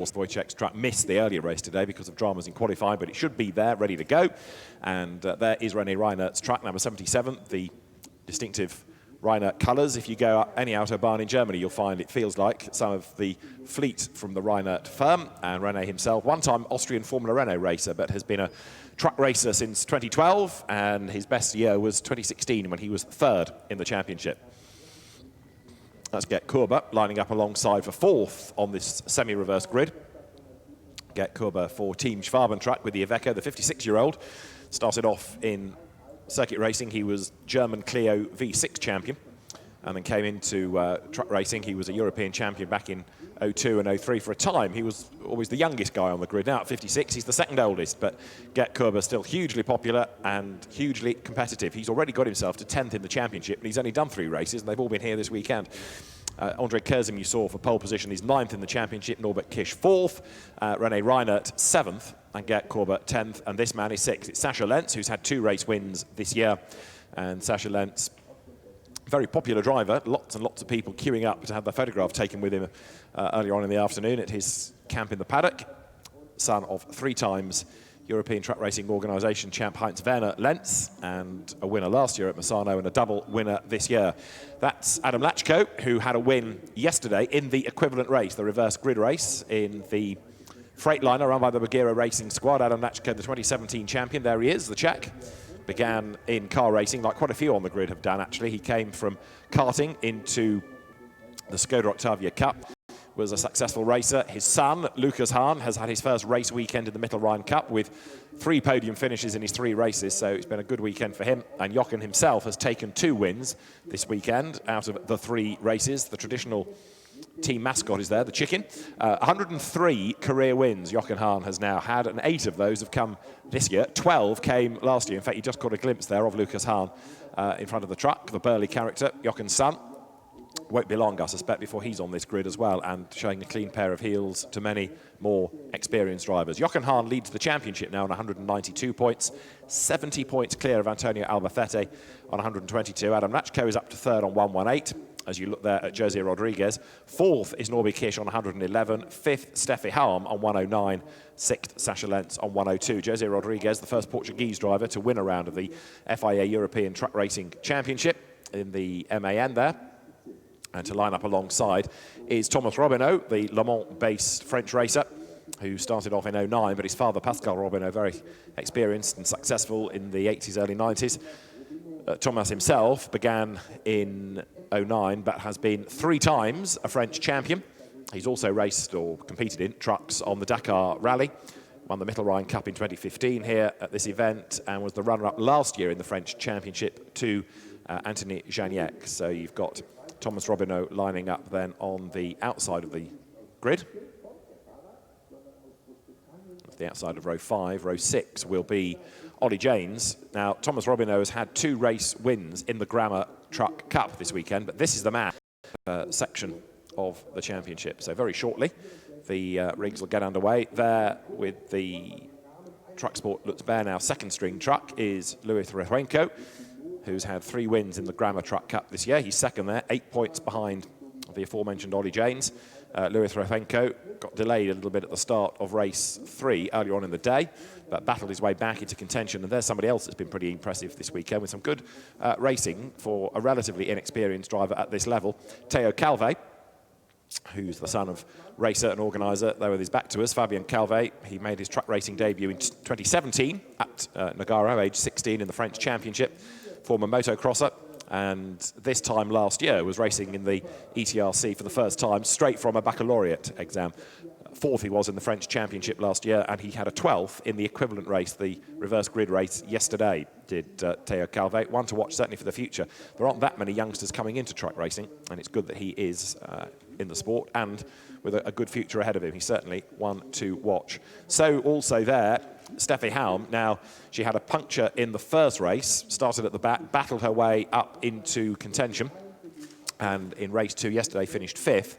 Wojciech's track missed the earlier race today because of dramas in qualifying, but it should be there, ready to go. And there is René Reinert's track, number 77, the distinctive Reinert colours. If you go up any Autobahn in Germany, you'll find it feels like some of the fleet from the Reinert firm. And René himself, one-time Austrian Formula Renault racer, but has been a truck racer since 2012, and his best year was 2016 when he was third in the championship. Let's get Kurber lining up alongside for fourth on this semi-reverse grid. Get Kurber for Team Schwaben track with the Iveco, the 56-year-old. Started off in circuit racing. He was German Clio V6 champion and then came into truck racing. He was a European champion back in 02 and 03 for a time. He was always the youngest guy on the grid. Now at 56, he's the second oldest, but Get Kurber still hugely popular and hugely competitive. He's already got himself to 10th in the championship, and he's only done 3 races, and they've all been here this weekend. Andre Kerzim, you saw for pole position, is 9th in the championship, Norbert Kisch 4th, René Reinert 7th, and Gert Kurber 10th, and this man is 6th. It's Sascha Lenz, who's had 2 race wins this year, and Sascha Lenz, very popular driver, lots and lots of people queuing up to have their photograph taken with him earlier on in the afternoon at his camp in the paddock. Son of 3 times European Truck Racing Organisation champ Heinz Werner Lenz, and a winner last year at Misano and a double winner this year. That's Adam Lachko, who had a win yesterday in the equivalent race, the reverse grid race in the Freightliner run by the Bagheera Racing Squad. Adam Lachko, the 2017 champion, there he is, the Czech. Began in car racing, like quite a few on the grid have done actually. He came from karting into the Skoda Octavia Cup, was a successful racer. His son, Lukas Hahn, has had his first race weekend in the Mittelrhein Cup with 3 podium finishes in his 3 races, so it's been a good weekend for him. And Jochen himself has taken 2 wins this weekend out of the 3 races. The traditional team mascot is there, the chicken. 103 career wins Jochen Hahn has now had, and 8 of those have come this year. 12 came last year. In fact, you just caught a glimpse there of Lukas Hahn in front of the truck, the burly character, Jochen's son. Won't be long, I suspect, before he's on this grid as well and showing a clean pair of heels to many more experienced drivers. Jochen Hahn leads the championship now on 192 points, 70 points clear of Antonio Albacete on 122. Adam Lachko is up to 3rd on 118. As you look there at Jose Rodriguez. 4th is Norby Kisch on 111. 5th, Steffi Halm on 109. 6th, Sascha Lenz on 102. Jose Rodriguez, the first Portuguese driver to win a round of the FIA European Truck Racing Championship in the MAN there. And to line up alongside is Thomas Robineau, the Le Mans-based French racer, who started off in 09, but his father, Pascal Robineau, very experienced and successful in the 80s, early 90s. Thomas himself began in 09, but has been 3 times a French champion. He's also raced or competed in trucks on the Dakar Rally, won the Mittelrhein Cup in 2015 here at this event, and was the runner-up last year in the French Championship to Anthony Janiek. So you've got Thomas Robineau lining up then on the outside of the grid. That's the outside of row 5. Row 6 will be Ollie Janes. Now, Thomas Robineau has had 2 race wins in the Grammer Truck Cup this weekend, but this is the man section of the championship. So very shortly, the rigs will get underway. There with the Truck Sport Lutz Baer now second string truck is Louis Rejuenko, who's had 3 wins in the Grammer Truck Cup this year. He's second there, 8 points behind the aforementioned Ollie Janes. Louis Rejuenko got delayed a little bit at the start of race 3 earlier on in the day, but battled his way back into contention. And there's somebody else that's been pretty impressive this weekend with some good racing for a relatively inexperienced driver at this level. Theo Calvé, who's the son of racer and organiser, there with his back to us, Fabien Calvé. He made his truck racing debut in 2017 at Nogaro, age 16 in the French Championship, former motocrosser. And this time last year was racing in the ETRC for the first time, straight from a baccalaureate exam. 4th he was in the French Championship last year, and he had a 12th in the equivalent race, the reverse grid race yesterday, did Theo Calvé. One to watch certainly for the future. There aren't that many youngsters coming into truck racing, and it's good that he is in the sport and with a good future ahead of him. He's certainly one to watch. So also there, Steffi Halm. Now, she had a puncture in the first race, started at the back, battled her way up into contention, and in race 2 yesterday finished 5th,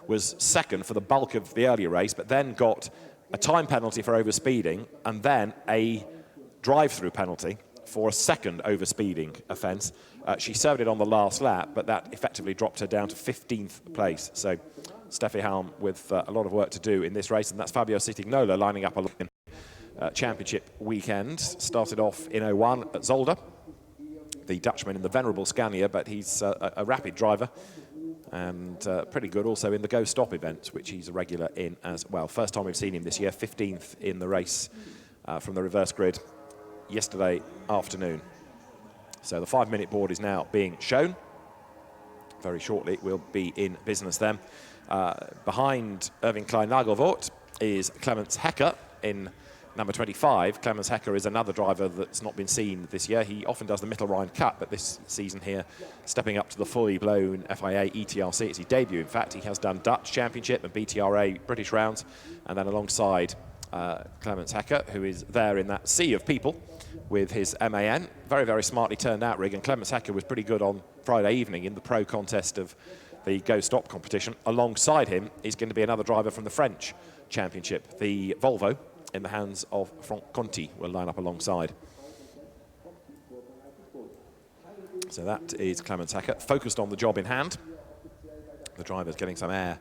was second for the bulk of the earlier race, but then got a time penalty for overspeeding and then a drive-through penalty for a second overspeeding offence. She served it on the last lap, but that effectively dropped her down to 15th place. So Steffi Halm with a lot of work to do in this race, and that's Fabio Citignola lining up a championship weekend. Started off in 01 at Zolder, the Dutchman in the venerable Scania, but he's a rapid driver and pretty good also in the Go Stop event, which he's a regular in as well. First time we've seen him this year, 15th in the race from the reverse grid yesterday afternoon. So the 5-minute board is now being shown. Very shortly we'll be in business then. Behind Irving Klein-Nagelvoort is Clemens Hecker in number 25. Clemens Hecker is another driver that's not been seen this year. He often does the Mittelrhein Cup, but this season here, stepping up to the fully blown FIA ETRC. It's his debut, in fact. He has done Dutch Championship and BTRA British rounds, and then alongside Clemens Hecker, who is there in that sea of people with his MAN. Very, very smartly turned out rig, and Clemens Hecker was pretty good on Friday evening in the pro contest of the Go Stop competition. Alongside him is going to be another driver from the French Championship. The Volvo, in the hands of Franck Conti, will line up alongside. So that is Clemens Hecker, focused on the job in hand. The driver's getting some air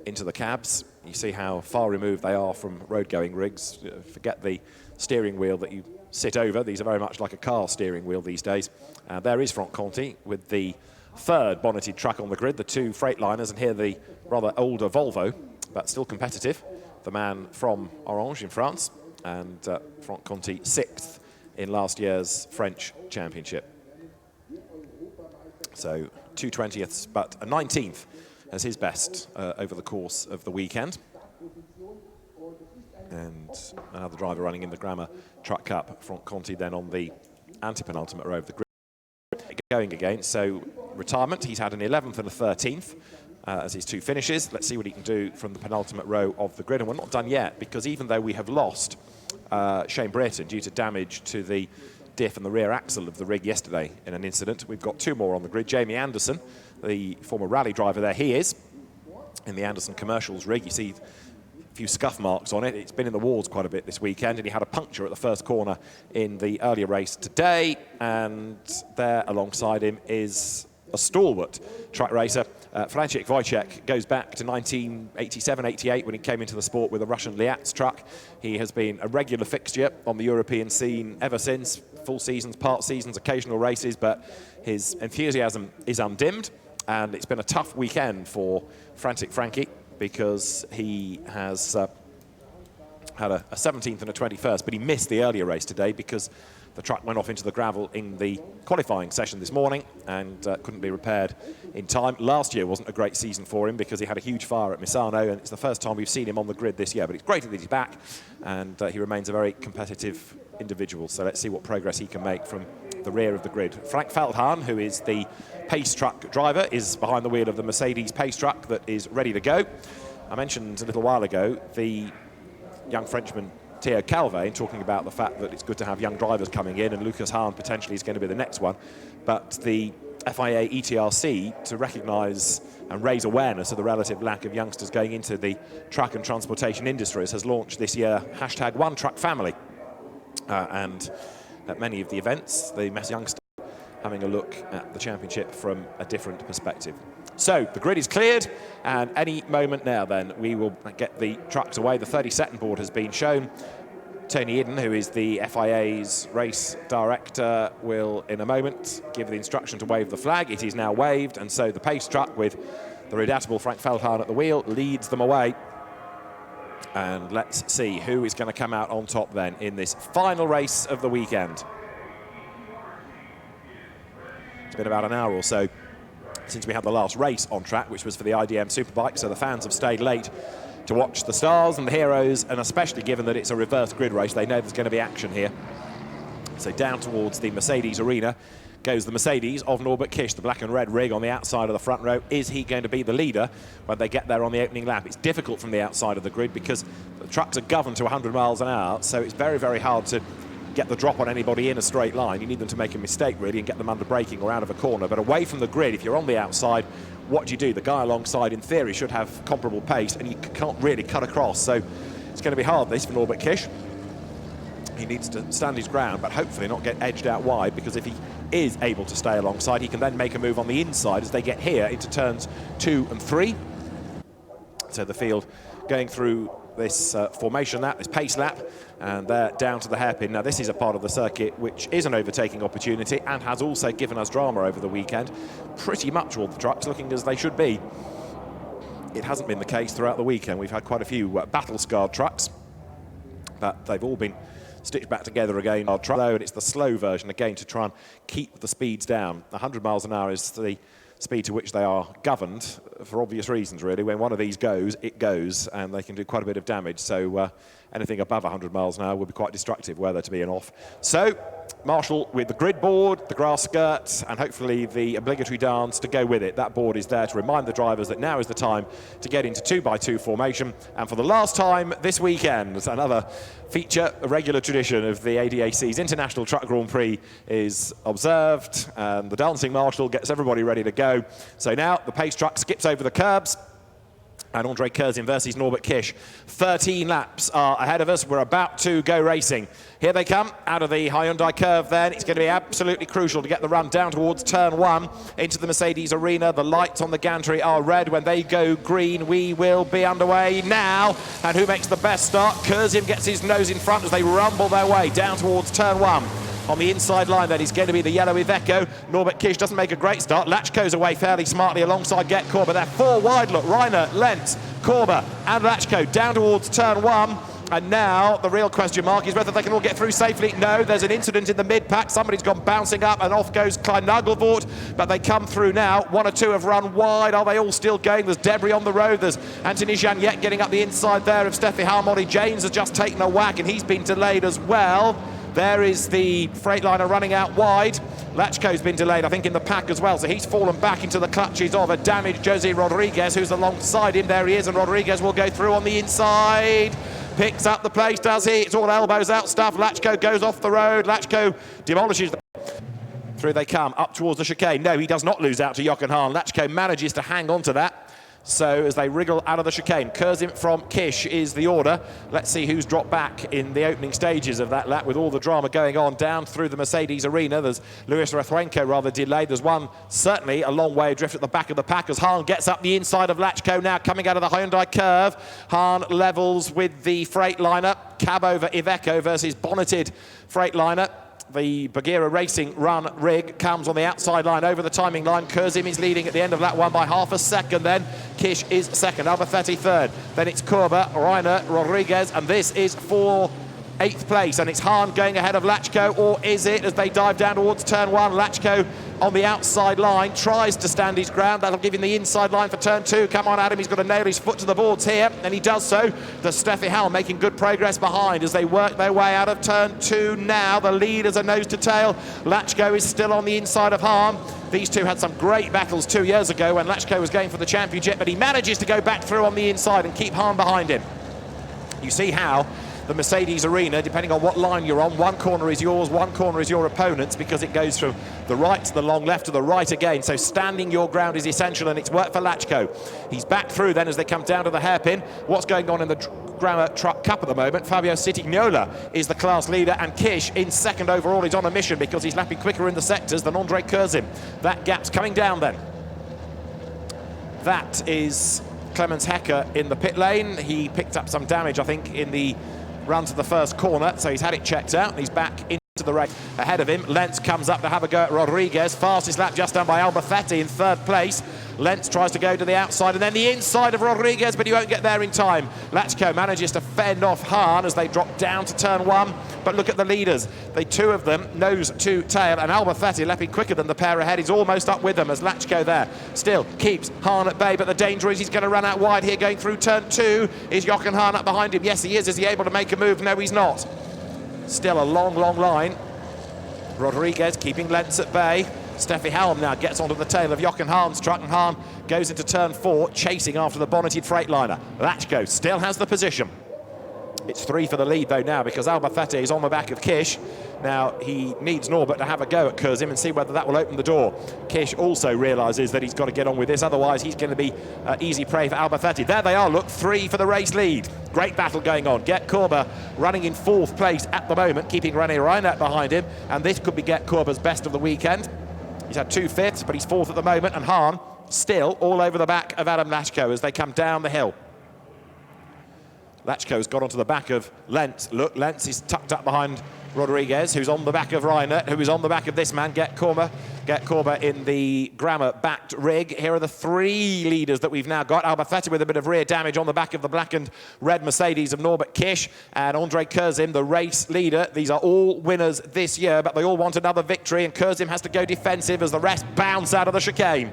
into the cabs. You see how far removed they are from road-going rigs. Forget the steering wheel that you sit over. These are very much like a car steering wheel these days. There is Franck Conti with the third bonneted truck on the grid, the two Freightliners, and here the rather older Volvo, but still competitive. The man from Orange in France, and Franck Conti 6th in last year's French Championship. So 2 20ths, but a 19th as his best over the course of the weekend. And another driver running in the Grammar Truck Cup, Franck Conti, then on the anti-penultimate row of the grid going again. So retirement, he's had an 11th and a 13th as his two finishes. Let's see what he can do from the penultimate row of the grid. And we're not done yet, because even though we have lost Shane Brereton due to damage to the diff and the rear axle of the rig yesterday in an incident, we've got two more on the grid. Jamie Anderson, the former rally driver there, he is in the Anderson Commercials rig. You see a few scuff marks on it. It's been in the walls quite a bit this weekend, and he had a puncture at the first corner in the earlier race today. And there alongside him is a stalwart truck racer. Franciszek Wojciech goes back to 1987-88 when he came into the sport with a Russian Liatz truck. He has been a regular fixture on the European scene ever since. Full seasons, part seasons, occasional races, but his enthusiasm is undimmed. And it's been a tough weekend for Frankie, because he has had a 17th and a 21st, but he missed the earlier race today because the truck went off into the gravel in the qualifying session this morning and couldn't be repaired in time. Last year wasn't a great season for him because he had a huge fire at Misano, and it's the first time we've seen him on the grid this year. But it's great that he's back, and he remains a very competitive individual. So let's see what progress he can make from the rear of the grid. Frank Feldhahn, who is the pace truck driver, is behind the wheel of the Mercedes pace truck that is ready to go. I mentioned a little while ago the young Frenchman Theo Calvé, talking about the fact that it's good to have young drivers coming in, and Lucas Hahn potentially is going to be the next one. But the FIA ETRC, to recognise and raise awareness of the relative lack of youngsters going into the truck and transportation industries, has launched this year #OneTruckFamily. And at many of the events, the youngsters having a look at the championship from a different perspective. So the grid is cleared, and any moment now then we will get the trucks away. The 30-second board has been shown. Tony Eden, who is the FIA's race director, will in a moment give the instruction to wave the flag. It is now waved, and so the pace truck with the redoubtable Frank Feldhahn at the wheel leads them away. And let's see who is going to come out on top then in this final race of the weekend. It's been about an hour or so since we had the last race on track, which was for the IDM Superbike, so the fans have stayed late to watch the stars and the heroes, and especially given that it's a reverse grid race, they know there's going to be action here. So down towards the Mercedes arena goes the Mercedes of Norbert Kish, the black and red rig on the outside of the front row. Is he going to be the leader when they get there on the opening lap? It's difficult from the outside of the grid because the trucks are governed to 100 miles an hour, so it's very, very hard to get the drop on anybody in a straight line. You need them to make a mistake, really, and get them under braking or out of a corner. But away from the grid, if you're on the outside, what do you do? The guy alongside, in theory, should have comparable pace, and you can't really cut across. So it's going to be hard, this, for Norbert Kish. He needs to stand his ground, but hopefully not get edged out wide, because if he is able to stay alongside, he can then make a move on the inside as they get here into turns 2 and 3. So the field going through this formation lap, this pace lap, and they're down to the hairpin. Now this is a part of the circuit which is an overtaking opportunity and has also given us drama over the weekend. Pretty much all the trucks looking as they should be. It hasn't been the case throughout the weekend. We've had quite a few battle-scarred trucks, but they've all been stitched back together again. And it's the slow version again to try and keep the speeds down. 100 miles an hour is the speed to which they are governed for obvious reasons, really. When one of these goes, it goes, and they can do quite a bit of damage. So anything above 100 miles an hour would be quite destructive were there to be an off. So Marshall with the grid board, the grass skirts, and hopefully the obligatory dance to go with it. That board is there to remind the drivers that now is the time to get into 2x2 formation. And for the last time this weekend, another feature, a regular tradition of the ADAC's International Truck Grand Prix is observed, and the dancing marshal gets everybody ready to go. So now the pace truck skips over the curbs, and Andre Curzin versus Norbert Kish. 13 laps are ahead of us. We're about to go racing. Here they come out of the Hyundai curve then. It's going to be absolutely crucial to get the run down towards turn 1 into the Mercedes arena. The lights on the gantry are red. When they go green, we will be underway now. And who makes the best start? Curzin gets his nose in front as they rumble their way down towards turn 1. On the inside line then is going to be the yellow Iveco. Norbert Kish doesn't make a great start. Lachko's away fairly smartly alongside Gert Korber. They're 4 wide, look. Reiner, Lentz, Korber and Lachko down towards turn 1. And now the real question mark is whether they can all get through safely. No, there's an incident in the mid-pack. Somebody's gone bouncing up and off goes Klein Nagelvoort. But they come through now. 1 or 2 have run wide. Are they all still going? There's debris on the road. There's Anthony Janiette getting up the inside there of Steffi Harmony. James has just taken a whack and he's been delayed as well. There is the Freightliner running out wide. Lachko's been delayed, I think, in the pack as well, so he's fallen back into the clutches of a damaged Jose Rodriguez, who's alongside him. There he is, and Rodriguez will go through on the inside. Picks up the pace, does he? It's all elbows out stuff. Lachko goes off the road. Lachko demolishes the... Through they come, up towards the chicane. No, he does not lose out to Jochen Hahn. Lachko manages to hang on to that. So as they wriggle out of the chicane, Curzin from Kish is the order. Let's see who's dropped back in the opening stages of that lap with all the drama going on down through the Mercedes arena. There's Luis Rathwenko rather delayed. There's one certainly a long way adrift at the back of the pack as Hahn gets up the inside of Lachko now coming out of the Hyundai curve. Hahn levels with the Freightliner. Cab over Iveco versus bonneted Freightliner. The Bagheera Racing run rig comes on the outside line over the timing line. Curzin is leading at the end of lap 1 by half a second then. Kish is second, Albafetti third. Then it's Korber, Reiner, Rodriguez, and this is for 8th place. And it's Hahn going ahead of Lachko, or is it, as they dive down towards turn 1? Lachko on the outside line tries to stand his ground. That'll give him the inside line for turn 2. Come on, Adam, he's got to nail his foot to the boards here, and he does so. The Steffi Howell making good progress behind as they work their way out of turn 2 now. The leaders are nose to tail. Lachko is still on the inside of Hahn. These two had some great battles 2 years ago when Lachko was going for the championship, but he manages to go back through on the inside and keep Hahn behind him. You see how the Mercedes arena, depending on what line you're on, one corner is yours, one corner is your opponent's, because it goes from the right to the long, left to the right again. So standing your ground is essential, and it's worked for Lachko. He's back through then as they come down to the hairpin. What's going on in the Grammar Truck Cup at the moment? Fabio Citignola is the class leader, and Kish in second overall is on a mission because he's lapping quicker in the sectors than Andre Curzin. That gap's coming down then. That is Clemens Hecker in the pit lane. He picked up some damage, I think, in the run to the first corner, so he's had it checked out. He's back into the race. Ahead of him, Lentz comes up to have a go at Rodriguez. Fastest lap just done by Albafetti in 3rd place. Lentz tries to go to the outside and then the inside of Rodriguez, but he won't get there in time. Lachko manages to fend off Hahn as they drop down to turn 1. But look at the leaders. The two of them, nose to tail, and Albafetti lapping quicker than the pair ahead. He's almost up with them as Lachko there still keeps Hahn at bay, but the danger is he's going to run out wide here going through turn 2. Is Jochen Hahn up behind him? Yes, he is. Is he able to make a move? No, he's not. Still a long, long line. Rodriguez keeping Lentz at bay. Steffi Helm now gets onto the tail of Jochen Hahn's truck, and Hahn goes into turn 4, chasing after the bonneted Freightliner. Lachko still has the position. It's 3 for the lead, though, now, because Albafetti is on the back of Kish. Now, he needs Norbert to have a go at Curzin and see whether that will open the door. Kish also realises that he's got to get on with this, otherwise he's going to be easy prey for Albafetti. There they are, look, 3 for the race lead. Great battle going on. Gert Korber running in 4th place at the moment, keeping René Reinert behind him, and this could be Gert Korber's best of the weekend. He's had 2 5ths, but he's 4th at the moment, and Hahn still all over the back of Adam Lachko as they come down the hill. Lachko's got onto the back of Lentz. Look, Lentz is tucked up behind Rodriguez, who's on the back of Reinert, who is on the back of this man, Gert Korber in the Grammer-backed rig. Here are the three leaders that we've now got. Albafetti with a bit of rear damage on the back of the black and red Mercedes of Norbert Kish, and Andre Kurzim, the race leader. These are all winners this year, but they all want another victory, and Kurzim has to go defensive as the rest bounce out of the chicane.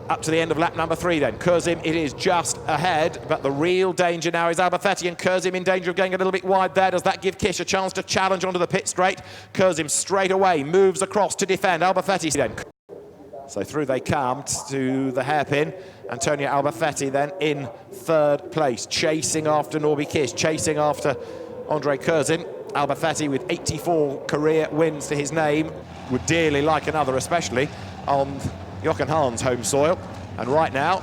Up to the end of lap number 3 then. Kurzim, it is just ahead, but the real danger now is Albafetti, and Kurzim in danger of going a little bit wide there. Does that give Kish a chance to challenge onto the pit straight? Kurzim straight away moves across to defend. Albafetti then. So through they come to the hairpin. Antonio Albafetti then in 3rd place, chasing after Norby Kish, chasing after Andre Kurzim. Albafetti with 84 career wins to his name. Would dearly like another, especially on Jochen Hahn's home soil. And right now,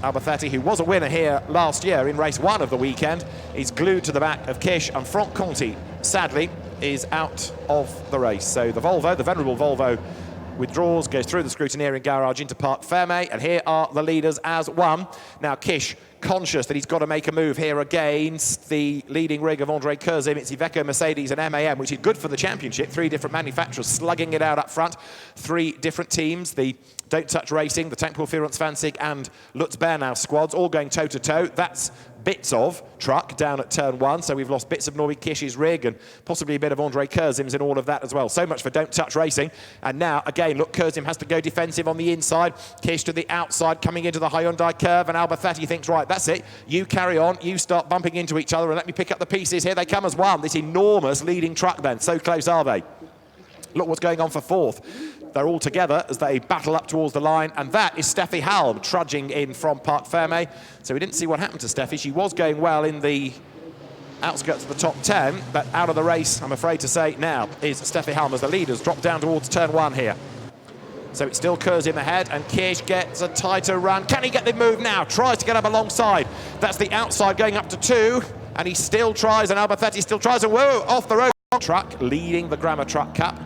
Albafetti, who was a winner here last year in race 1 of the weekend, is glued to the back of Kish, and Franck Conti, sadly, is out of the race. So the Volvo, the venerable Volvo, withdraws, goes through the scrutineering garage into Parc Fermé, and here are the leaders as one. Now Kish, conscious that he's got to make a move here against the leading rig of Andre Kurzim. It's Iveco, Mercedes and MAM, which is good for the championship. 3 different manufacturers slugging it out up front. 3 different teams, the Don't Touch Racing, the Tankpool Führungsfahrzeug and Lutz Bernau squads, all going toe-to-toe. That's bits of truck down at turn 1, so we've lost bits of Norby Kish's rig and possibly a bit of Andre Kurzim's in all of that as well. So much for Don't Touch Racing. And now, again, look, Kurzim has to go defensive on the inside. Kish to the outside, coming into the Hyundai curve, and Albafetti thinks, right, that's it. You carry on, you start bumping into each other, and let me pick up the pieces. Here they come as one. This enormous leading truck then. So close are they? Look what's going on for 4th. They're all together as they battle up towards the line, and that is Steffi Halm trudging in from Parc Fermé. So we didn't see what happened to Steffi. She was going well in the outskirts of the top 10, but out of the race, I'm afraid to say, now is Steffi Halm as the leaders drop down towards turn 1 here. So it's still Kurzim ahead, and Kish gets a tighter run. Can he get the move now? Tries to get up alongside. That's the outside going up to 2, and he still tries, and Albafetti still tries, and whoa, off the road. Truck leading the Grammer Truck Cup.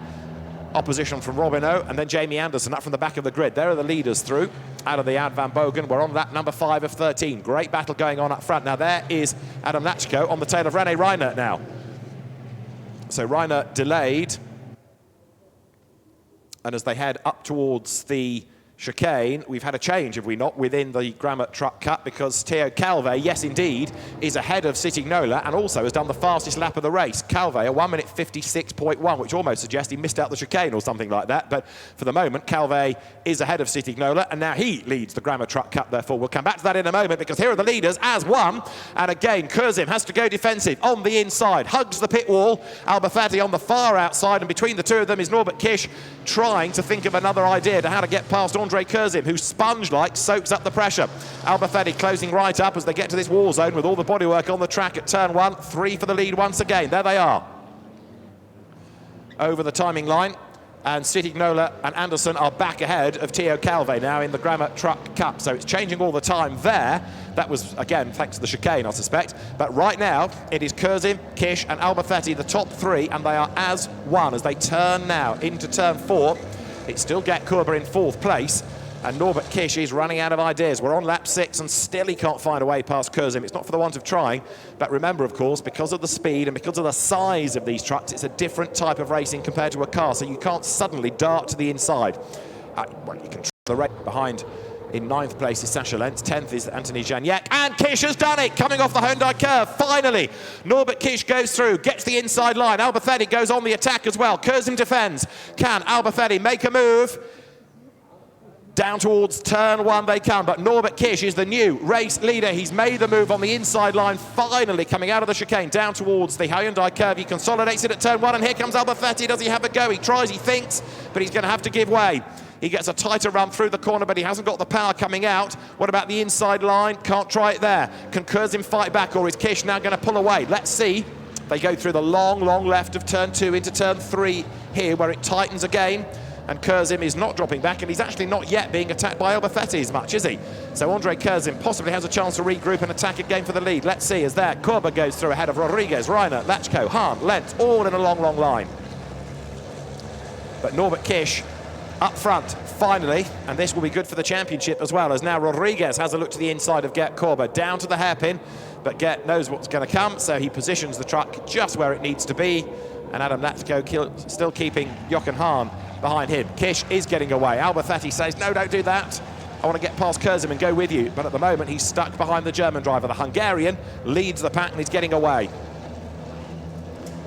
Opposition from Robinot, and then Jamie Anderson up from the back of the grid. There are the leaders through out of the Ad Van Bogen. We're on lap number 5 of 13. Great battle going on up front. Now there is Adam Lachko on the tail of René Reinert now. So Reinert delayed, and as they head up towards the chicane, we've had a change, have we not, within the Grammer Truck Cup, because Theo Calvé, yes indeed, is ahead of Sitignola and also has done the fastest lap of the race. Calvé, a 1:56.1, which almost suggests he missed out the chicane or something like that, but for the moment, Calvé is ahead of Sitignola, and now he leads the Grammer Truck Cup, therefore. We'll come back to that in a moment, because here are the leaders as one, and again, Kurzim has to go defensive on the inside, hugs the pit wall, Albafetti on the far outside, and between the two of them is Norbert Kish, trying to think of another idea to how to get past Andre Kurzim, who sponge-like soaks up the pressure. Albafetti closing right up as they get to this war zone with all the bodywork on the track at turn 1. 3 for the lead once again. There they are. Over the timing line, and Sitignola and Anderson are back ahead of Theo Calvé now in the Grammer Truck Cup. So it's changing all the time there. That was, again, thanks to the chicane, I suspect. But right now, it is Kurzim, Kish and Albafetti, the top 3, and they are as one as they turn now into turn 4. It's still Gert Korber in 4th place, and Norbert Kish is running out of ideas. We're on lap 6, and still he can't find a way past Kurzim. It's not for the want of trying, but remember, of course, because of the speed and because of the size of these trucks, it's a different type of racing compared to a car, so you can't suddenly dart to the inside. Well, you can try the race behind. In 9th place is Sascha Lentz, 10th is Anthony Janiak, and Kish has done it, coming off the Hyundai curve, finally. Norbert Kish goes through, gets the inside line, Albafetti goes on the attack as well, Kurzim defends. Can Albafetti make a move? Down towards turn 1 they come, but Norbert Kish is the new race leader. He's made the move on the inside line, finally coming out of the chicane, down towards the Hyundai curve. He consolidates it at turn 1, and here comes Albafetti. Does he have a go? He tries, he thinks, but he's going to have to give way. He gets a tighter run through the corner, but he hasn't got the power coming out. What about the inside line? Can't try it there. Can Kurzim fight back, or is Kish now going to pull away? Let's see. They go through the long, long left of turn 2 into turn 3 here, where it tightens again. And Kurzim is not dropping back, and he's actually not yet being attacked by Albafetti as much, is he? So Andre Kurzim possibly has a chance to regroup and attack again for the lead. Let's see, as there, Korber goes through ahead of Rodriguez, Reinert, Lachko, Hahn, Lentz, all in a long, long line. But Norbert Kish up front, finally, and this will be good for the championship as well, as now Rodriguez has a look to the inside of Gert Korber, down to the hairpin. but Gert knows what's going to come, so he positions the truck just where it needs to be, and Adam Latchko still keeping Jochen Hahn behind him. Kish is getting away. Alberthetti says, no, don't do that. I want to get past Kurzem and go with you, but at the moment he's stuck behind the German driver. The Hungarian leads the pack and he's getting away.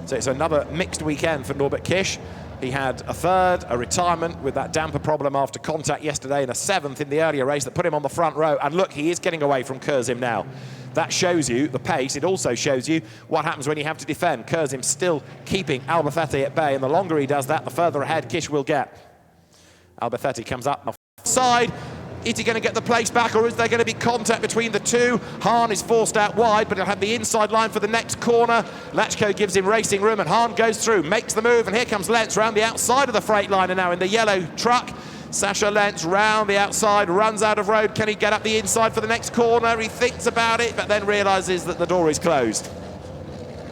So it's another mixed weekend for Norbert Kish. He had a third, a retirement with that damper problem after contact yesterday, and a seventh in the earlier race that put him on the front row. And look, he is getting away from Kurzem now. That shows you the pace. It also shows you what happens when you have to defend. Kurzem still keeping Alberthetti at bay, and the longer he does that, the further ahead Kish will get. Alberthetti comes up offside. Is he going to get the place back, or is there going to be contact between the two? Hahn is forced out wide, but he'll have the inside line for the next corner. Latchko gives him racing room, and Hahn goes through, makes the move, and here comes Lentz round the outside of the Freightliner now in the yellow truck. Sascha Lentz round the outside, runs out of road. Can he get up the inside for the next corner? He thinks about it, but then realises that the door is closed.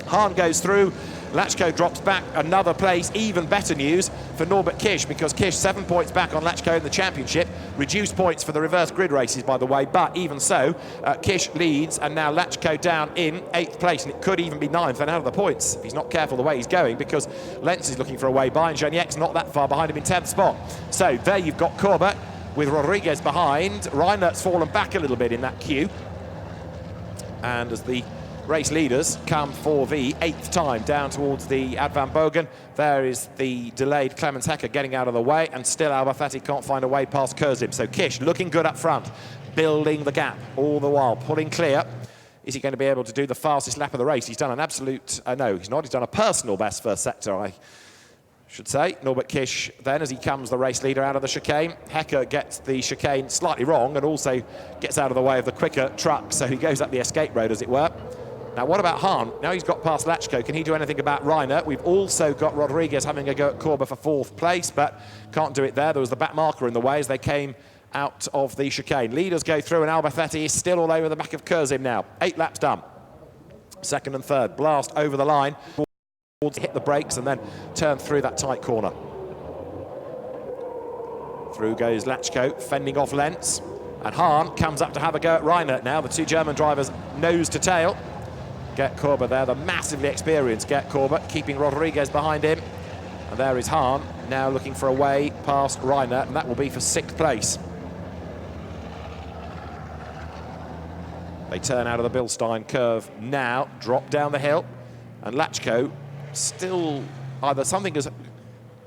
Hahn goes through. Latchko drops back another place. Even better news for Norbert Kish, because Kish 7 points back on Latchko in the championship. Reduced points for the reverse grid races, by the way, but even so, Kish leads, and now Latchko down in 8th place, and it could even be 9th and out of the points if he's not careful the way he's going, because Lentz is looking for a way by, and Janiek's not that far behind him in 10th spot. So there you've got Korber with Rodriguez behind. Reinert's fallen back a little bit in that queue, and as the race leaders come for the 8th time down towards the Ad Van Bogen. There is the delayed Clemens Hecker getting out of the way, and still Alberthetti can't find a way past Kurzem. So Kish looking good up front, building the gap all the while, pulling clear. Is he going to be able to do the fastest lap of the race? He's done an absolute, no, he's not. He's done a personal best first sector, I should say. Norbert Kish then, as he comes the race leader out of the chicane. Hecker gets the chicane slightly wrong and also gets out of the way of the quicker truck, so he goes up the escape road, as it were. Now, what about Hahn? Now he's got past Latchko. Can he do anything about Reinert? We've also got Rodriguez having a go at Korber for 4th place, but can't do it there. There was the back marker in the way as they came out of the chicane. Leaders go through, and Alberthetti is still all over the back of Kurzem now. 8 laps done. 2nd and 3rd. Blast over the line. Hit the brakes and then turn through that tight corner. Through goes Latchko, fending off Lentz. And Hahn comes up to have a go at Reinert now. The two German drivers nose to tail. Gert Korber there, the massively experienced Gert Korber, keeping Rodriguez behind him. And there is Hahn, now looking for a way past Reinert, and that will be for 6th place. They turn out of the Bilstein curve now, drop down the hill, and Latchko still, either something has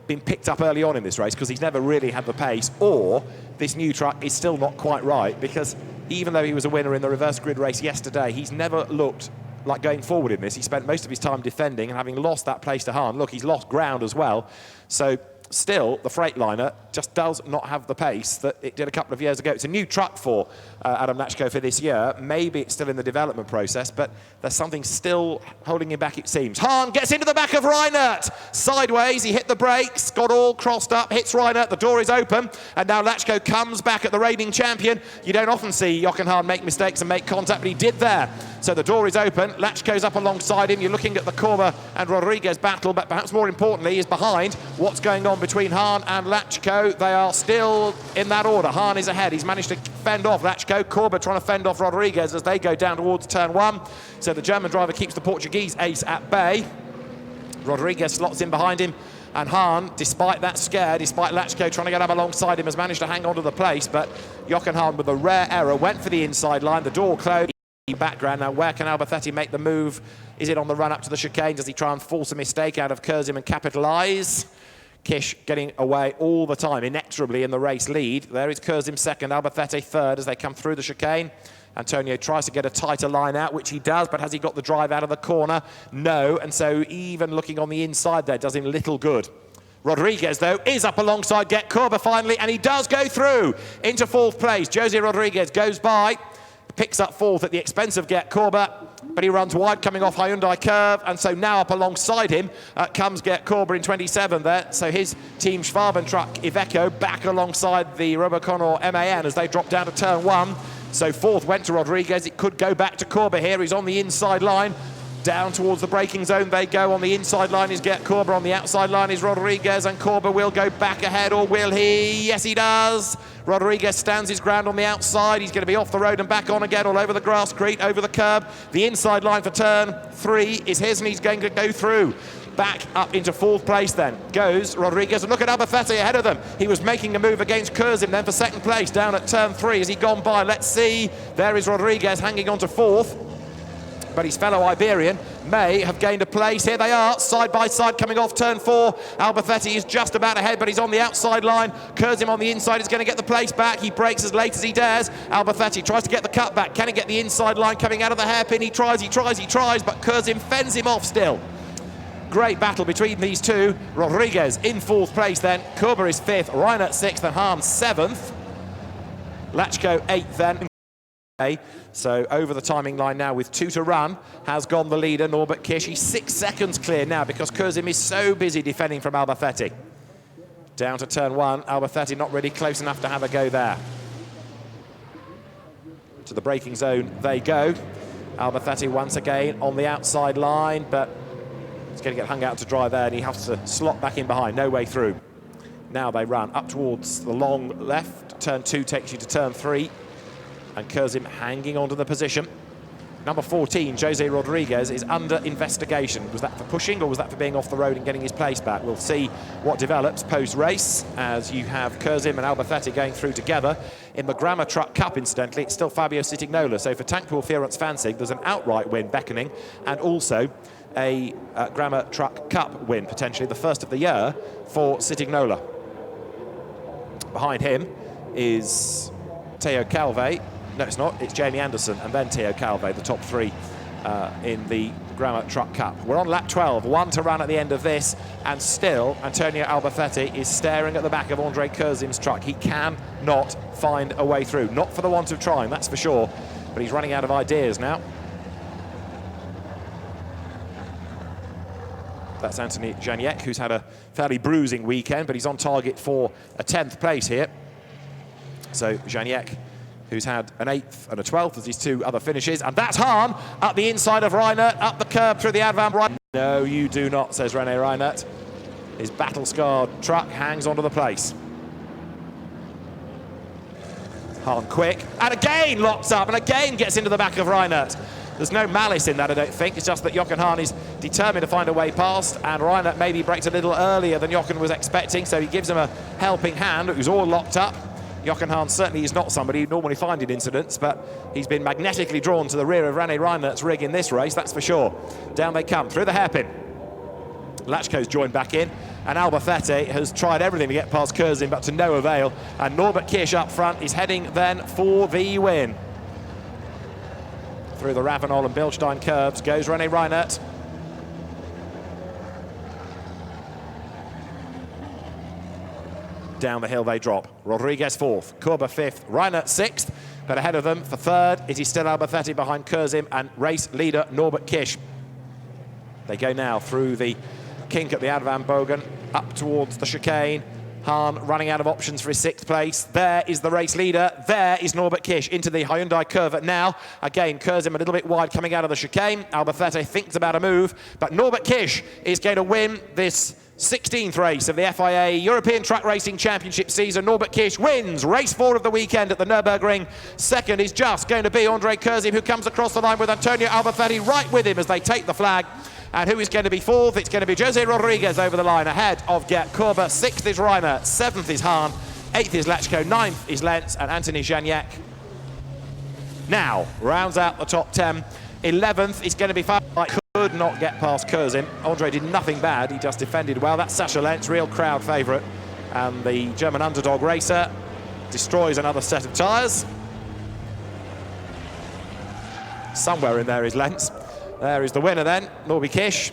been picked up early on in this race, because he's never really had the pace, or this new truck is still not quite right, because even though he was a winner in the reverse grid race yesterday, he's never looked like going forward in this. He spent most of his time defending, and having lost that place to Hahn, look, he's lost ground as well. So still, the Freightliner just does not have the pace that it did a couple of years ago. It's a new truck for Adam Latchko for this year. Maybe it's still in the development process, but there's something still holding him back, it seems. Hahn gets into the back of Reinert. Sideways, he hit the brakes, got all crossed up, hits Reinert, the door is open, and now Latchko comes back at the reigning champion. You don't often see Jochen Hahn make mistakes and make contact, but he did there. So the door is open, Latchko's up alongside him. You're looking at the Korber and Rodriguez battle, but perhaps more importantly is behind what's going on between Hahn and Latchko. They are still in that order. Hahn is ahead. He's managed to fend off Latchko. Korber trying to fend off Rodriguez as they go down towards turn 1. So the German driver keeps the Portuguese ace at bay. Rodriguez slots in behind him. And Hahn, despite that scare, despite Latchko trying to get up alongside him, has managed to hang on to the place. But Jochen Hahn, with a rare error, went for the inside line. The door closed. Background now, where can Alberthetti make the move? Is it on the run up to the chicane? Does he try and force a mistake out of Kurzem and capitalise? Kish getting away all the time, inexorably in the race lead. There is Kurzem 2nd, Alberthetti 3rd as they come through the chicane. Antonio tries to get a tighter line out, which he does, but has he got the drive out of the corner? No, and so even looking on the inside there does him little good. Rodriguez, though, is up alongside Gert Korber finally, and he does go through into 4th place. Jose Rodriguez goes by, picks up 4th at the expense of Gert Korber, but he runs wide coming off Hyundai curve, and so now up alongside him comes Gert Korber in 27 there. So his team Schwaben truck Iveco back alongside the Roboconor MAN as they drop down to turn 1. So 4th went to Rodriguez. It could go back to Korber here. He's on the inside line. Down towards the braking zone they go. On the inside line is Gert Korber, on the outside line is Rodriguez, and Korber will go back ahead, or will he? Yes, he does. Rodriguez stands his ground on the outside. He's going to be off the road and back on again, all over the grasscrete, over the curb. The inside line for turn 3 is his, and he's going to go through. Back up into 4th place then goes Rodriguez, and look at Albafetti ahead of them. He was making a move against Kurzim then for 2nd place down at turn 3. Has he gone by? Let's see. There is Rodriguez hanging on to 4th, but his fellow Iberian may have gained a place. Here they are, side by side, coming off turn 4. Albafetti is just about ahead, but he's on the outside line. Kurzim on the inside is going to get the place back. He brakes as late as he dares. Albafetti tries to get the cut back. Can he get the inside line coming out of the hairpin? He tries, but Kurzim fends him off still. Great battle between these two. Rodriguez in 4th place then. Korber is 5th, Reinert 6th, and Hahn 7th. Lachko 8th then. So over the timing line now with 2 to run has gone the leader, Norbert Kish. He's 6 seconds clear now because Kurzim is so busy defending from Albafetti. Down to turn 1, Albafetti not really close enough to have a go there. To the braking zone they go. Albafetti once again on the outside line, but he's going to get hung out to dry there, and he has to slot back in behind, no way through. Now they run up towards the long left. Turn 2 takes you to turn 3, and Kurzim hanging onto the position. Number 14, Jose Rodriguez, is under investigation. Was that for pushing, or was that for being off the road and getting his place back? We'll see what develops post-race, as you have Kurzim and Albafetti going through together. In the Grammar Truck Cup, incidentally, it's still Fabio Citignola. So for Tankpool Fiorenz Fansig, there's an outright win beckoning, and also a Grammar Truck Cup win, potentially the first of the year for Citignola. Behind him is Teo Calve. No, it's not. It's Jamie Anderson and then Teo Calve, the top 3 in the Grammar Truck Cup. We're on lap 12, 1 to run at the end of this, and still Antonio Albafetti is staring at the back of Andre Kurzim's truck. He cannot find a way through. Not for the want of trying, that's for sure, but he's running out of ideas now. That's Anthony Janiek, who's had a fairly bruising weekend, but he's on target for a 10th place here. So Janiek, who's had an 8th and a 12th as his 2 other finishes. And that's Hahn up the inside of Reinert, up the curb through the Advan right. No, you do not, says René Reinert. His battle-scarred truck hangs onto the place. Hahn quick, and again locks up, and again gets into the back of Reinert. There's no malice in that, I don't think. It's just that Jochen Hahn is determined to find a way past, and Reinert maybe braked a little earlier than Jochen was expecting, so he gives him a helping hand. It was all locked up. Jochen Hahn certainly is not somebody who normally find in incidents, but he's been magnetically drawn to the rear of René Reinert's rig in this race, that's for sure. Down they come, through the hairpin. Lachko's joined back in, and Albafetti has tried everything to get past Kurzim, but to no avail. And Norbert Kish up front is heading then for the win. Through the Ravenel and Bilstein curves goes René Reinert. Down the hill they drop. Rodriguez 4th, Korber 5th, Reinert 6th, but ahead of them for 3rd it is still Albafetti behind Kurzim and race leader Norbert Kish. They go now through the kink at the Advanbogen, up towards the chicane. Hahn running out of options for his 6th place. There is the race leader. There is Norbert Kish into the Hyundai Curve now. Again, Kurzim a little bit wide coming out of the chicane. Albafetti thinks about a move, but Norbert Kish is going to win this 16th race of the FIA European Truck Racing Championship season. Norbert Kish wins race 4 of the weekend at the Nürburgring. 2nd is just going to be Andre Kurzim, who comes across the line with Antonio Albafetti right with him as they take the flag. And who is going to be 4th? It's going to be Jose Rodriguez over the line ahead of Gert Korber. 6th is Reinert, 7th is Hahn, 8th is Lachko, 9th is Lenz and Anthony Janiek. Now, rounds out the top 10. 11th is going to be could not get past Kurzim. Andre did nothing bad, he just defended well. That's Sascha Lenz, real crowd favourite. And the German underdog racer destroys another set of tyres. Somewhere in there is Lenz. There is the winner then, Norbert Kish,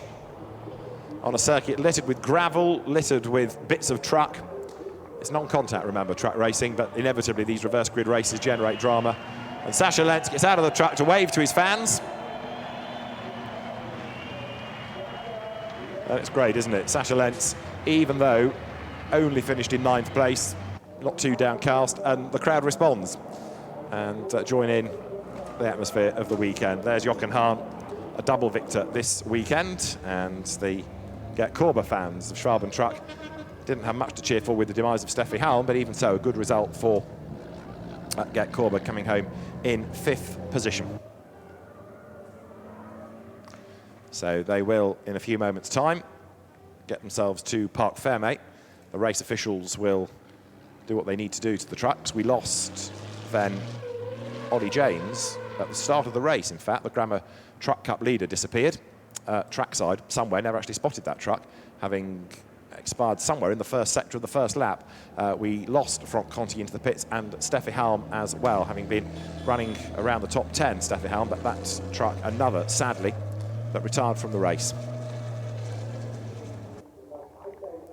on a circuit littered with gravel, littered with bits of truck. It's non-contact, remember, truck racing, but inevitably these reverse grid races generate drama. And Sascha Lenz gets out of the truck to wave to his fans. And it's great, isn't it? Sascha Lenz, even though only finished in 9th place, not too downcast, and the crowd responds and join in the atmosphere of the weekend. There's Jochen Hahn a double victor this weekend, and the Gert Korber fans of Schwalben Truck didn't have much to cheer for with the demise of Steffi Halm, but even so, a good result for Gert Korber, coming home in 5th position. So they will, in a few moments' time, get themselves to Parc Fermé. The race officials will do what they need to do to the trucks. We lost then Ollie James at the start of the race. In fact, the Grammar Truck Cup leader disappeared trackside somewhere, never actually spotted that truck, having expired somewhere in the first sector of the first lap. We lost Franck Conti into the pits, and Steffi Halm as well, having been running around the top 10, Steffi Halm, but that truck, another, sadly, that retired from the race.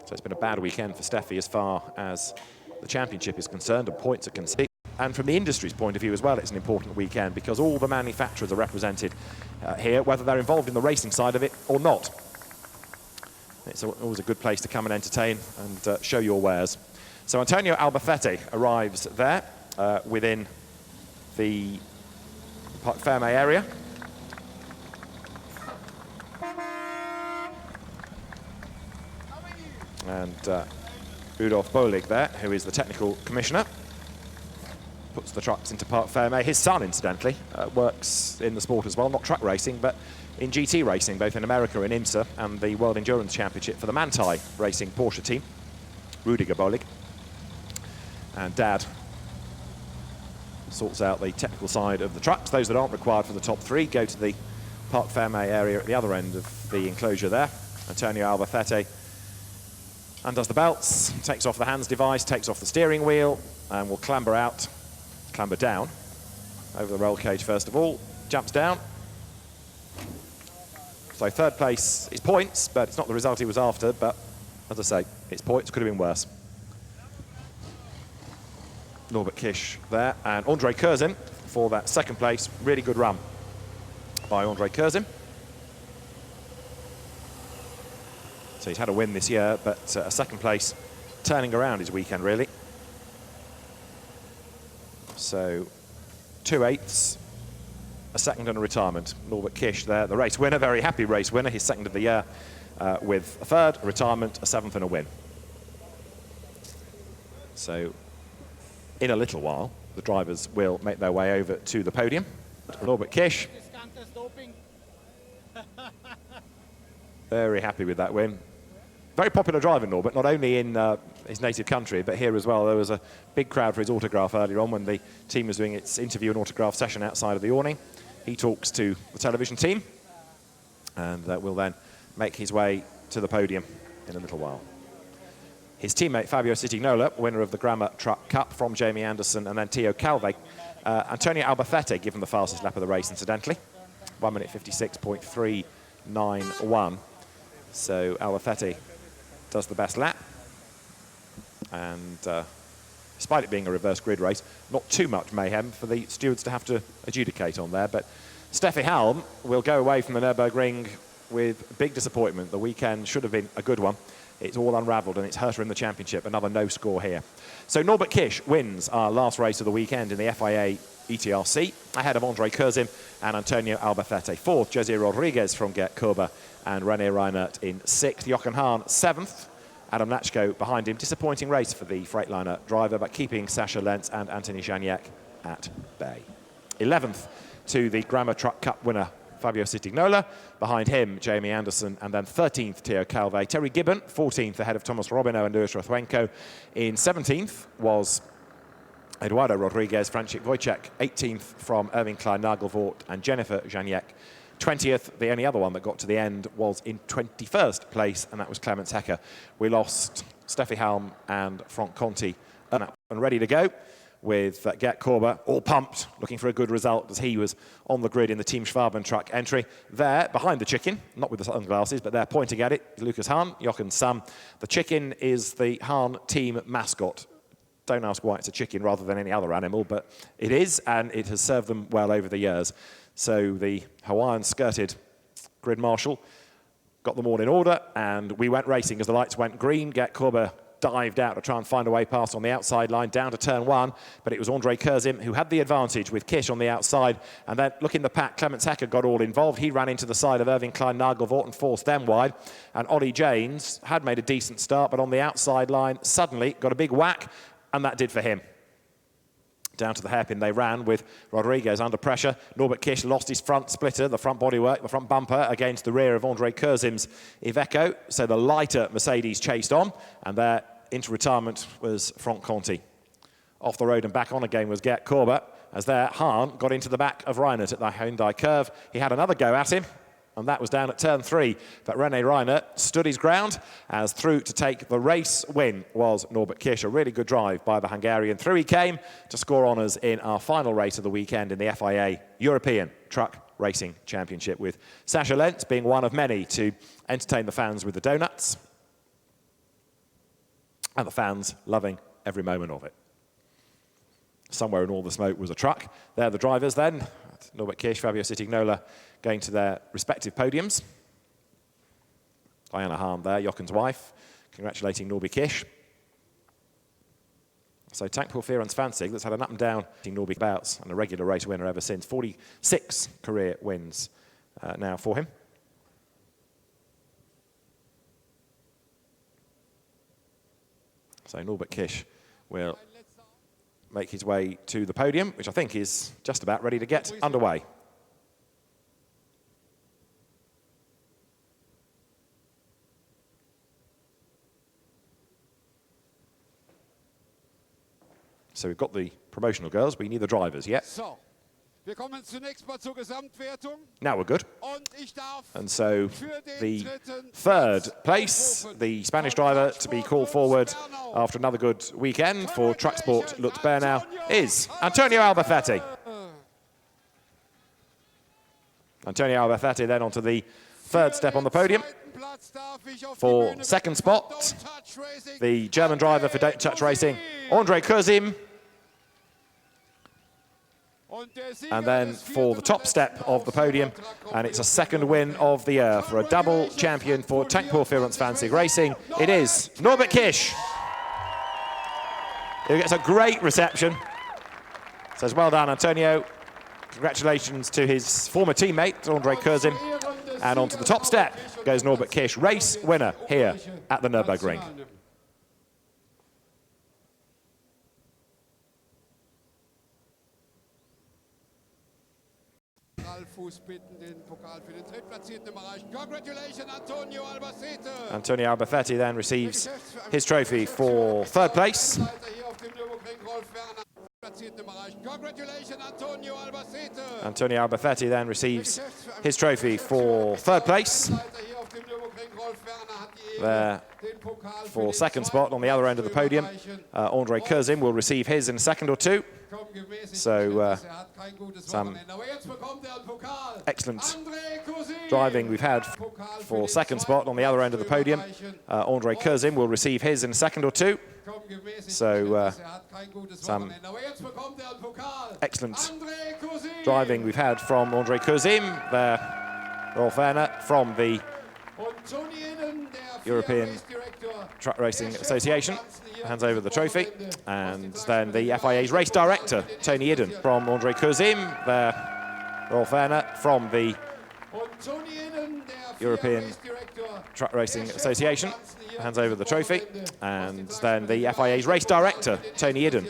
So it's been a bad weekend for Steffi as far as the championship is concerned and points are conceded. And from the industry's point of view as well, it's an important weekend because all the manufacturers are represented here, whether they're involved in the racing side of it or not. It's always a good place to come and entertain and show your wares. So Antonio Albafete arrives there within the Parc Fermé area. And Rudolf Bolig there, who is the technical commissioner, puts the trucks into Parc Fermé. His son, incidentally, works in the sport as well, not truck racing, but in GT racing, both in America and IMSA, and the World Endurance Championship for the Manthey Racing Porsche team, Rudiger Bolig. And Dad sorts out the technical side of the trucks. Those that aren't required for the top 3 go to the Parc Fermé area at the other end of the enclosure there. Antonio Albafete undoes the belts, takes off the hands device, takes off the steering wheel, and will clamber down over the roll cage first of all, jumps down. So 3rd place is points, but it's not the result he was after, but as I say, it's points, could have been worse. Norbert Kisch there, and Andre Curzin for that 2nd place. Really good run by Andre Curzin. So he's had a win this year, but a 2nd place turning around his weekend, really. So 2 eighths, a 2nd and a retirement. Norbert Kisch there, the race winner, very happy race winner, his 2nd of the year, with a 3rd, a retirement, a 7th and a win. So in a little while, the drivers will make their way over to the podium. Norbert Kisch, very happy with that win. Very popular driver, Norbert, not only in his native country, but here as well. There was a big crowd for his autograph earlier on when the team was doing its interview and autograph session outside of the awning. He talks to the television team and will then make his way to the podium in a little while. His teammate Fabio Citignola, winner of the Grammar Truck Cup from Jamie Anderson and then Teo Calve. Antonio Albafete given the fastest lap of the race, incidentally. 1 minute 56.391. So Albafete does the best lap. And despite it being a reverse grid race, not too much mayhem for the stewards to have to adjudicate on there. But Steffi Halm will go away from the Nürburgring with big disappointment. The weekend should have been a good one. It's all unravelled and it's hurt her in the championship. Another no score here. So Norbert Kisch wins our last race of the weekend in the FIA ETRC ahead of Andre Curzin and Antonio Albafete. 4th, Jose Rodriguez from Gert Korber and René Reinert in 6th. Jochen Hahn 7th. Adam Natchko behind him. Disappointing race for the Freightliner driver, but keeping Sascha Lentz and Anthony Janiak at bay. 11th to the Grammar Truck Cup winner, Fabio Citignola. Behind him, Jamie Anderson, and then 13th, Teo Calve. Terry Gibbon, 14th, ahead of Thomas Robineau and Lewis Rothwenko. In 17th was Eduardo Rodriguez, Francis Wojciech. 18th from Erwin Klein-Nagelvort and Jennifer Janiak. 20th, the only other one that got to the end, was in 21st place, and that was Clemens Hecker. We lost Steffi Halm and Franck Conti and ready to go with Gert Korber, all pumped, looking for a good result as he was on the grid in the Team Schwalben Truck entry. There, behind the chicken, not with the sunglasses, but there pointing at it, Lucas Hahn, Jochen's son. The chicken is the Hahn team mascot. Don't ask why it's a chicken rather than any other animal, but it is, and it has served them well over the years. So the Hawaiian-skirted grid marshal got them all in order, and we went racing as the lights went green. Gert Korber dived out to try and find a way past on the outside line down to turn 1, but it was Andre Kurzim who had the advantage with Kish on the outside. And then look in the pack, Clements Hecker got all involved. He ran into the side of Irving Klein-Nagelvort and forced them wide. And Ollie Janes had made a decent start, but on the outside line suddenly got a big whack, and that did for him. Down to the hairpin they ran with Rodriguez under pressure. Norbert Kish lost his front splitter, the front bodywork, the front bumper against the rear of Andre Kurzim's Iveco. So the lighter Mercedes chased on, and there into retirement was Franck Conti. Off the road and back on again was Gert Korber, as there Hahn got into the back of Reinert at the Hyundai curve. He had another go at him, and that was down at turn 3. But René Reinert stood his ground, as through to take the race win was Norbert Kish. A really good drive by the Hungarian. Through he came to score honours in our final race of the weekend in the FIA European Truck Racing Championship, with Sascha Lentz being one of many to entertain the fans with the donuts, and the fans loving every moment of it. Somewhere in all the smoke was a truck. There the drivers then, Norbert Kish, Fabio Sittignola, going to their respective podiums. Diana Hahn there, Jochen's wife, congratulating Norbert Kish. So Tankpool Ferenc Fanzig, that's had an up and down Norbert bouts and a regular race winner ever since. 46 career wins now for him. So Norbert Kish will make his way to the podium, which I think is just about ready to get underway. So we've got the promotional girls, we need the drivers yet. So, wir kommen zunächst mal zur Gesamtwertung. Now we're good. And so the third place, the Spanish driver to be called forward after another good weekend for Truck Sport Lutz Bernau is Antonio Albafetti. Antonio Albafetti then onto the third step on the podium. For second spot, the German driver for Don't Touch Racing, Andre Kurzim. And then for the top step of the podium, and it's a second win of the year for a double champion for Tankpool Ferenc Fanzig Racing, it is Norbert Kish. He gets a great reception. Says, well done, Antonio. Congratulations to his former teammate, Andre Kurzim. And onto the top step goes Norbert Kish, race winner here at the Nürburgring. Antonio Albafetti then receives his trophy for third place. Antonio Albafetti then receives his trophy for third place. There for second spot on the other end of the podium, Andre Kurzim will receive his in a second or two. So some excellent driving we've had for second spot on the other end of the podium. Andre Kurzim will receive his in a second or two. So some excellent driving we've had from Andre Kurzim. There, Rolf Werner from the European Truck Racing Association hands over the trophy, and then the FIA's race director, Tony Idden, from Andre Kurzim. There, Rolf Werner from the European Truck Racing Association hands over the trophy, and then the FIA's race director, Tony Idden,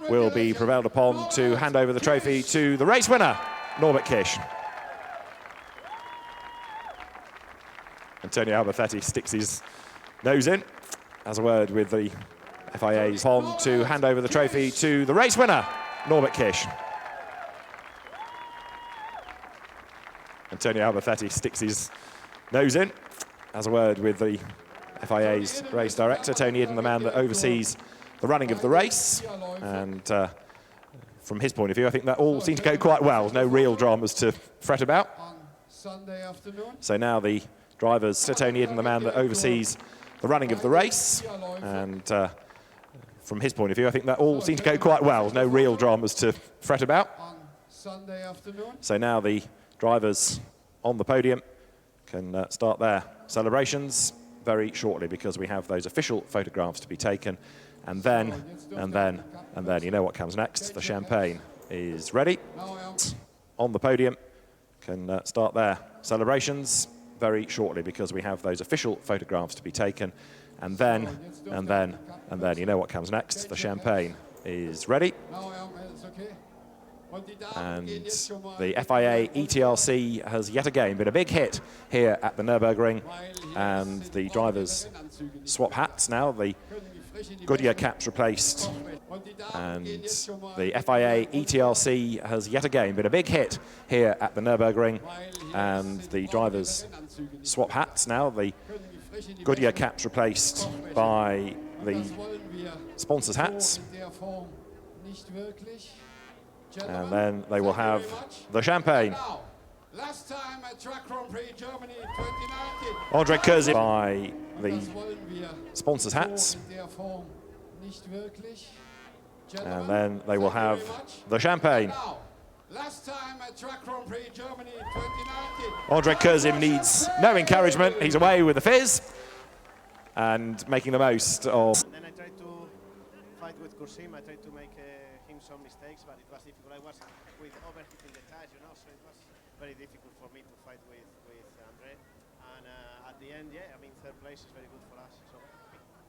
will be prevailed upon to hand over the trophy to the race winner, Norbert Kish. Antonio Albafetti sticks his nose in, has a word with the FIA's on to hand over the trophy to the race winner, Norbert Kish. Antonio Albafetti sticks his nose in, has a word with the FIA's race director, Tony Idden, the man that oversees the running of the race. And from his point of view, I think that all seemed to go quite well. No real dramas to fret about. So now the drivers, Tony Idden, the man that oversees the running of the race. And from his point of view, I think that all seemed to go quite well. No real dramas to fret about. So now the drivers on the podium can start their celebrations. very shortly, because we have those official photographs to be taken. And then, you know what comes next. The champagne is ready. On the podium, can start their celebrations very shortly, because we have those official photographs to be taken. And then, you know what comes next. The champagne is ready. And the FIA ETRC has yet again been a big hit here at the Nürburgring, and the drivers swap hats now. The Goodyear caps replaced, and the FIA ETRC has yet again been a big hit here at the Nürburgring, and the drivers swap hats now. The Goodyear caps replaced by the sponsors' hats. And then they will have the champagne. Last time at Track Grand Prix Germany 2019. Andre Kurzim by the sponsors' hats. And then they will have the champagne. Last time at Track Grand Prix Germany 2019. Andre Kurzim needs no encouragement. He's away with the fizz and making the most of. Then I tried to fight with Kurzim. I tried to make him some mistakes, but it was difficult. I was with overheating the tires, you know, so it was very difficult for me to fight with Andre. And at the end, yeah, I mean, third place is very good for us. So.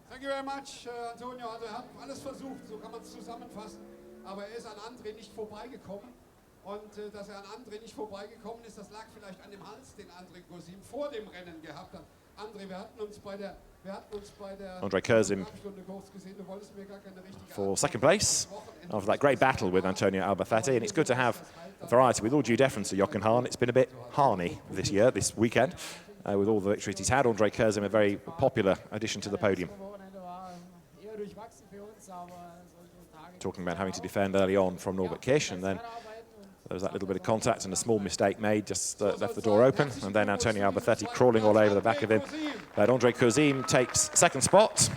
Thank you very much, Antonio. Also er hat alles versucht, so kann man es zusammenfassen. Aber er ist an Andre nicht vorbeigekommen. Und dass er an Andre nicht vorbeigekommen ist, das lag vielleicht an dem Hals, den Andre Kurzim vor dem Rennen gehabt hat. Andre, wir hatten uns bei der Andre Kurzim for second place after that great battle with Antonio Albacete, and it's good to have a variety. With all due deference to Jochen Hahn, it's been a bit Hahny this weekend, with all the victories he's had. Andre Kurzim, a very popular addition to the podium. Talking about having to defend early on from Norbert Kisch, and then there was that little bit of contact and a small mistake made, just left the door open, and then Antonio Albacete crawling all over the back of him. But Andre Kurzim takes second spot,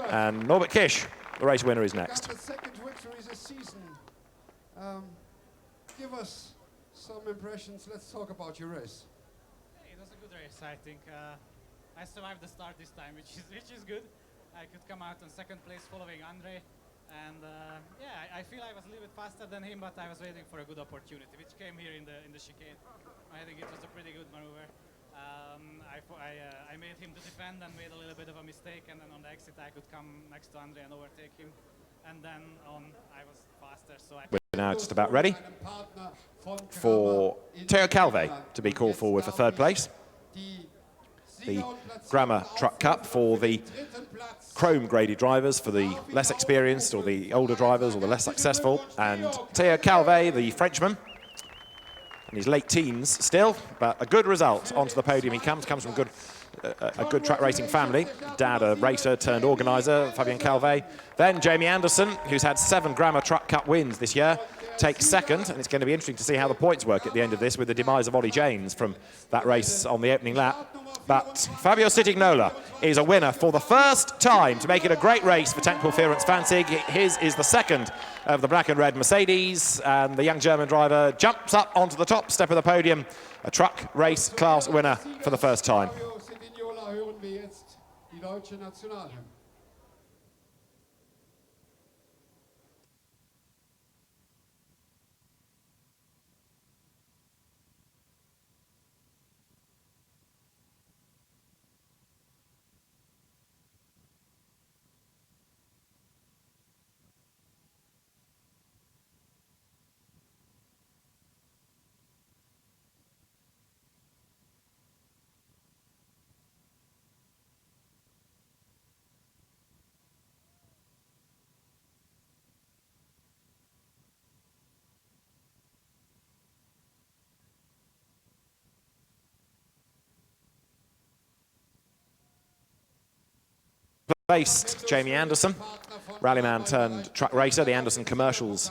and Norbert Kisch, the race winner, is next. Second victory this season. Give us some impressions. Let's talk about your race. It was a good race, I think. I survived the start this time, which is good. I could come out on second place following Andre. And yeah, I feel I was a little bit faster than him, but I was waiting for a good opportunity, which came here in the chicane. I think it was a pretty good maneuver. I made him to defend and made a little bit of a mistake, and then on the exit I could come next to Andre and overtake him. And then I was faster, so I... We're now just about ready for Theo Calvé to be called forward for third place. The Grammar Truck Cup for the chrome graded drivers, for the less experienced or the older drivers or the less successful. And Theo Calvé, the Frenchman, in his late teens still, but a good result onto the podium. He comes from a good track racing family. Dad a racer turned organiser, Fabien Calvé. Then Jamie Anderson, who's had 7 Grammar Truck Cup wins this year, takes second, and it's going to be interesting to see how the points work at the end of this with the demise of Ollie James from that race on the opening lap. But Fabio Citignola is a winner for the first time to make it a great race for Technical Ference Fantig. His is the second of the black and red Mercedes, and the young German driver jumps up onto the top step of the podium, a truck race class winner for the first time. Placed Jamie Anderson, rallyman turned truck racer, the Anderson Commercials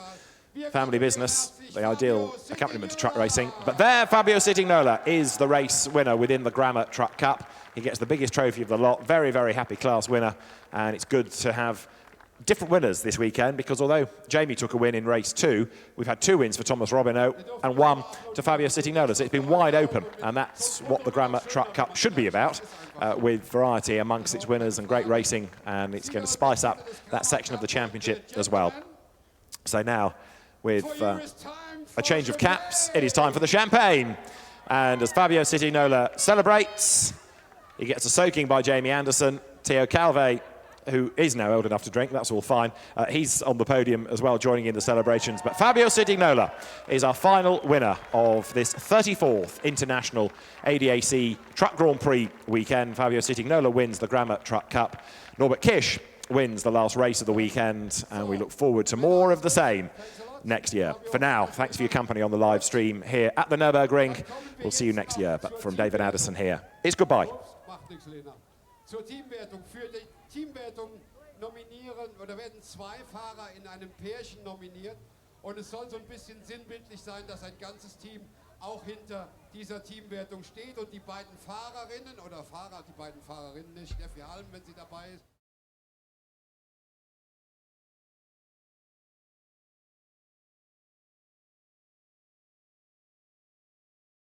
family business, the ideal accompaniment to truck racing. But there, Fabio Citignola is the race winner within the Grammar Truck Cup. He gets the biggest trophy of the lot, very, very happy class winner, and it's good to have different winners this weekend, because although Jamie took a win in race 2, we've had 2 wins for Thomas Robineau and 1 to Fabio Citignola. So it's been wide open, and that's what the Grammar Truck Cup should be about. with variety amongst its winners and great racing, and it's going to spice up that section of the championship as well. So now, with a change of caps, it is time for the champagne. And as Fabio Citignola celebrates, he gets a soaking by Jamie Anderson. Theo Calve, who is now old enough to drink, that's all fine. He's on the podium as well, joining in the celebrations. But Fabio Citignola is our final winner of this 34th International ADAC Truck Grand Prix weekend. Fabio Citignola wins the Grammar Truck Cup. Norbert Kisch wins the last race of the weekend, and we look forward to more of the same next year. For now, thanks for your company on the live stream here at the Nürburgring. We'll see you next year. But from David Addison here, it's goodbye. Zur Teamwertung. Für die Teamwertung nominieren oder werden 2 Fahrer in einem Pärchen nominiert. Und es soll so ein bisschen sinnbildlich sein, dass ein ganzes Team auch hinter dieser Teamwertung steht. Und die beiden Fahrerinnen oder Fahrer, die beiden Fahrerinnen nicht, Steffi Halm, wenn sie dabei ist.